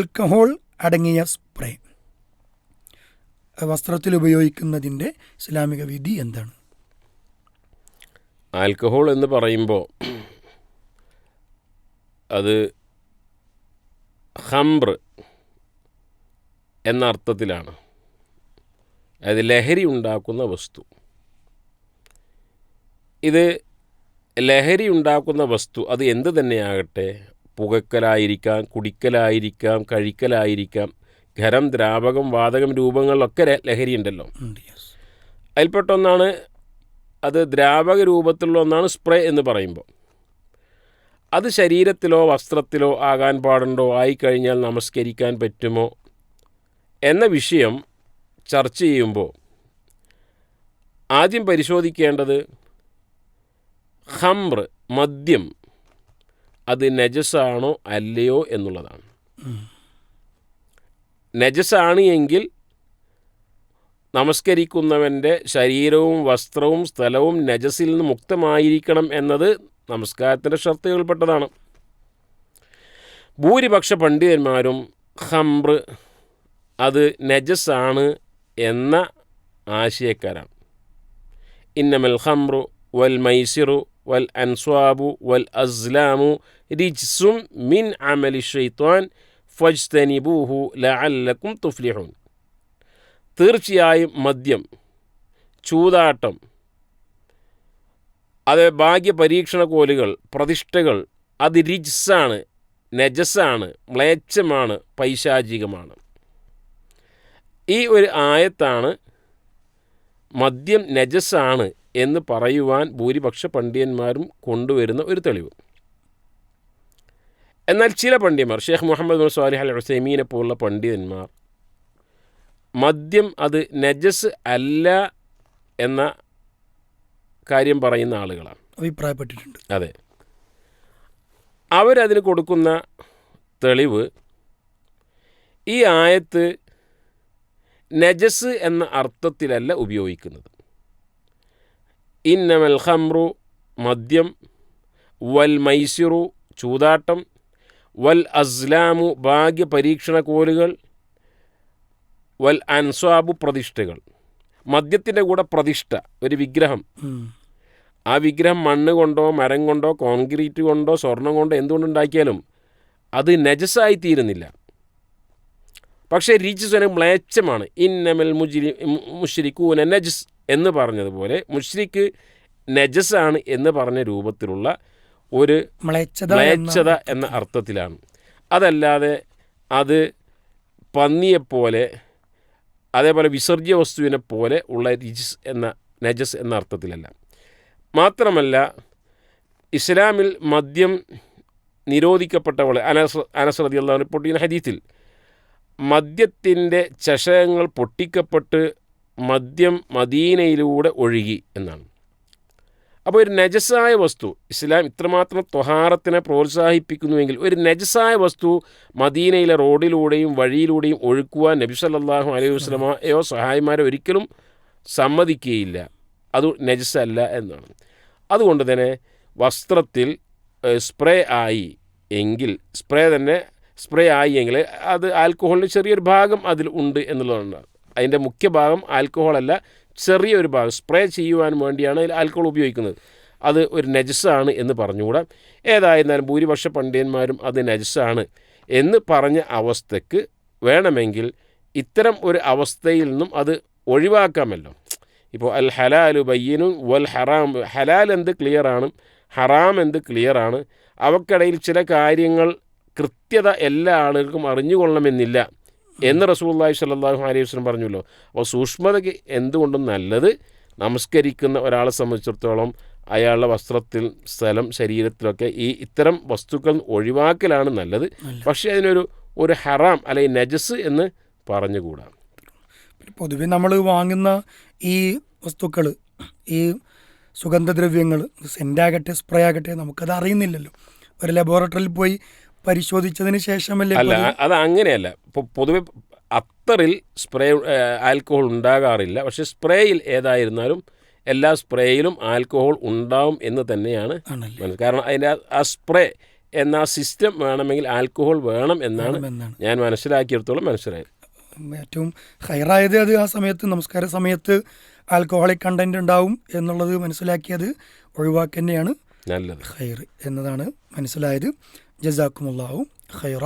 Alcohol അടങ്ങിയ spray വസ്ത്രത്തിൽ ഉപയോഗിക്കുന്നതിൻ്റെ ഇസ്ലാമിക വിധി എന്താണ്? ആൽക്കഹോൾ എന്ന് പറയുമ്പോൾ അത് ഖംർ എന്ന അർത്ഥത്തിലാണ്. അതായത് ലഹരി ഉണ്ടാക്കുന്ന വസ്തു. ഇത് ലഹരി ഉണ്ടാക്കുന്ന വസ്തു അത് എന്ത് തന്നെയാകട്ടെ, പുകക്കലായിരിക്കാം, കുടിക്കലായിരിക്കാം, കഴിക്കലായിരിക്കാം, ഖരം, ദ്രാവകം, വാതകം രൂപങ്ങളിലൊക്കെ ലഹരി ഉണ്ടല്ലോ. അതിൽപ്പെട്ടൊന്നാണ്, അത് ദ്രാവക രൂപത്തിലുള്ള ഒന്നാണ് സ്പ്രേ എന്ന് പറയുമ്പോൾ. അത് ശരീരത്തിലോ വസ്ത്രത്തിലോ ആകാൻ പാടുണ്ടോ, ആയിക്കഴിഞ്ഞാൽ നമസ്കരിക്കാൻ പറ്റുമോ എന്ന വിഷയം ചർച്ച ചെയ്യുമ്പോൾ ആദ്യം പരിശോധിക്കേണ്ടത് ഖംർ, മദ്യം, അത് നജസാണോ അല്ലയോ എന്നുള്ളതാണ്. നജസാണ് എങ്കിൽ നമസ്കരിക്കുന്നവൻ്റെ ശരീരവും വസ്ത്രവും സ്ഥലവും നജസിൽ നിന്ന് മുക്തമായിരിക്കണം എന്നത് നമസ്കാരത്തിൻ്റെ ഷർത്തുകൾപ്പെട്ടതാണ്. ഭൂരിപക്ഷ പണ്ഡിതന്മാരും ഖംർ അത് നജസാണ് എന്ന ആശയക്കാരാണ്. ഇന്നമൽ ഖംറു വൽ മൈസിറു വൽ അൻസ്വാബു വൽ അസ്ലാമു റിജ്സും മിൻ അമലി ശൈത്വാൻ ഫജ്തനിബൂഹു ലഅല്ലക്കും തുഫ്ലിഹൂൻ. തീർച്ചയായും മദ്യം, ചൂതാട്ടം, അത് ഭാഗ്യ പരീക്ഷണ കോലുകൾ, പ്രതിഷ്ഠകൾ, അത് റിജ്സാണ്, നജസാണ്, മ്ലേച്ഛമാണ്, പൈശാചികമാണ്. ഈ ഒരു ആയത്താണ് മദ്യം നജസാണ് എന്ന് പറയുവാൻ ഭൂരിപക്ഷ പണ്ഡിതന്മാരും കൊണ്ടുവരുന്ന ഒരു തെളിവ്. എന്നാൽ ചില പണ്ഡിതന്മാർ, ഷെയ്ഖ് മുഹമ്മദ് ബിൻ സ്വാലിഹ് അൽ ഉസൈമീനെ പോലുള്ള പണ്ഡിതന്മാർ, മദ്യം അത് നജസ് അല്ല എന്ന കാര്യം പറയുന്ന ആളുകളാണ്, അഭിപ്രായപ്പെട്ടിട്ടുണ്ട്. അതെ. അവരതിന് കൊടുക്കുന്ന തെളിവ് ഈ ആയത്ത് നജസ് എന്ന അർത്ഥത്തിലല്ല ഉപയോഗിക്കുന്നത്. ഇന്നമൽ ഖംറു, മദ്യം, വൽ മൈസിറു, ചൂതാട്ടം, വൽ അസ്ലാമു, ഭാഗ്യ പരീക്ഷണ കോലുകൾ, വൽ അൻസ്വാബു, പ്രതിഷ്ഠകൾ. മദ്യത്തിൻ്റെ കൂടെ പ്രതിഷ്ഠ, ഒരു വിഗ്രഹം. ആ വിഗ്രഹം മണ്ണ് കൊണ്ടോ മരം കൊണ്ടോ കോൺക്രീറ്റ് കൊണ്ടോ സ്വർണം കൊണ്ടോ എന്തുകൊണ്ടുണ്ടാക്കിയാലും അത് നജസായിത്തീരുന്നില്ല. പക്ഷേ റിജ്സുന് മ്ലേച്ഛമാണ്. ഇന്നമൽ മുശ്രിക്കൂന നജസ് എന്ന് പറഞ്ഞതുപോലെ മുശ്രിക്ക് നജസാണ് എന്ന് പറഞ്ഞ രൂപത്തിലുള്ള ഒരു മ്ലേച്ഛത എന്ന അർത്ഥത്തിലാണ്. അതല്ലാതെ അത് പന്നിയെപ്പോലെ, അതേപോലെ വിസർജ്യ വസ്തുവിനെ പോലെ ഉള്ള റിജ്സ് എന്ന നജസ് എന്ന അർത്ഥത്തിലല്ല. മാത്രമല്ല, ഇസ്ലാമിൽ മദ്യം നിരോധിക്കപ്പെട്ടവളെ അനസ് റളിയല്ലാഹു അൻഹു റിപ്പോർട്ട് ചെയ്യുന്ന ഹദീസിൽ മദ്യത്തിൻ്റെ ചഷകങ്ങൾ പൊട്ടിക്കപ്പെട്ട് മദ്യം മദീനയിലൂടെ ഒഴുകി എന്നാണ്. അപ്പോൾ ഒരു നജസായ വസ്തു, ഇസ്ലാം ഇത്രമാത്രം ത്വഹാറത്തിനെ പ്രോത്സാഹിപ്പിക്കുന്നുവെങ്കിൽ ഒരു നജസായ വസ്തു മദീനയിലെ റോഡിലൂടെയും വഴിയിലൂടെയും ഒഴുക്കുവാൻ നബി സല്ലല്ലാഹു അലൈഹി വസല്ലമയോ സഹായിമാരോ ഒരിക്കലും സമ്മതിക്കുകയില്ല. അത് നജസല്ല എന്നാണ്. അതുകൊണ്ട് തന്നെ വസ്ത്രത്തിൽ സ്പ്രേ ആയി എങ്കിൽ, സ്പ്രേ ആയി എങ്കിൽ അത് ആൽക്കഹോളിൻ്റെ ചെറിയൊരു ഭാഗം അതിൽ ഉണ്ട് എന്നുള്ളതാണ്. അതിൻ്റെ മുഖ്യ ഭാഗം ആൽക്കഹോളല്ല, ചെറിയൊരു ഭാഗം സ്പ്രേ ചെയ്യുവാൻ വേണ്ടിയാണ് അതിൽ ആൽക്കഹോൾ ഉപയോഗിക്കുന്നത്. അത് ഒരു നജസാണ് എന്ന് പറഞ്ഞുകൂടാ. ഏതായിരുന്നാലും ഭൂരിപക്ഷ പണ്ഡിതന്മാരും അത് നജസാണ് എന്ന് പറഞ്ഞ അവസ്ഥയ്ക്ക് വേണമെങ്കിൽ ഇത്തരം ഒരു അവസ്ഥയിൽ നിന്നും അത് ഒഴിവാക്കാമല്ലോ. ഇപ്പോൾ അൽ ഹലാലു ബയ്യിനും വൽ ഹറാം, ഹലാൽ എന്ത് ക്ലിയറാണ്, ഹറാം എന്ത് ക്ലിയറാണ്. അവക്കിടയിൽ ചില കാര്യങ്ങൾ കൃത്യത എല്ലാ ആളുകൾക്കും അറിഞ്ഞുകൊള്ളണമെന്നില്ല എന്ന് റസൂലുള്ളാഹി സ്വല്ലല്ലാഹു അലൈഹി വസല്ലം പറഞ്ഞല്ലോ. അപ്പോൾ സൂക്ഷ്മതയ്ക്ക് എന്തുകൊണ്ടും നല്ലത് നമസ്കരിക്കുന്ന ഒരാളെ സംബന്ധിച്ചിടത്തോളം അയാളുടെ വസ്ത്രത്തിൽ, സ്ഥലം, ശരീരത്തിലൊക്കെ ഇത്തരം വസ്തുക്കൾ ഒഴിവാക്കലാണ് നല്ലത്. പക്ഷേ അതിനൊരു ഹറാം അല്ലെങ്കിൽ നജസ് എന്ന് പറഞ്ഞുകൂടാ. പൊതുവെ നമ്മൾ വാങ്ങുന്ന ഈ വസ്തുക്കൾ, ഈ സുഗന്ധദ്രവ്യങ്ങൾ, സെൻ്റാകട്ടെ സ്പ്രേ ആകട്ടെ, നമുക്കത് അറിയുന്നില്ലല്ലോ. ഒരു ലബോറട്ടറിയിൽ പോയി പരിശോധിച്ചതിന് ശേഷമല്ലേ? അല്ല, അത് അങ്ങനെയല്ല. ഇപ്പോൾ പൊതുവെ അത്തറിൽ സ്പ്രേ ആൽക്കഹോൾ ഉണ്ടാകാറില്ല. പക്ഷേ സ്പ്രേയിൽ ഏതായിരുന്നാലും എല്ലാ സ്പ്രേയിലും ആൽക്കഹോൾ ഉണ്ടാവും എന്ന് തന്നെയാണ്. കാരണം അതിൻ്റെ ആ സ്പ്രേ എന്ന സിസ്റ്റം വേണമെങ്കിൽ ആൽക്കഹോൾ വേണം എന്നാണ് എന്നാണ് ഞാൻ മനസ്സിലാക്കിയിടത്തോളം മനസ്സിലായത്. ഏറ്റവും ഹൈറായത് അത് ആ സമയത്ത് നമസ്കാര സമയത്ത് ആൽക്കഹോളിക് കണ്ടന്റ് ഉണ്ടാവും എന്നുള്ളത് മനസ്സിലാക്കിയത് ഒഴിവാക്കി തന്നെയാണ് നല്ലത്. ഹൈർ എന്നതാണ് മനസ്സിലായത്. ജസാക്കുമുല്ലാഹു ഖൈറ.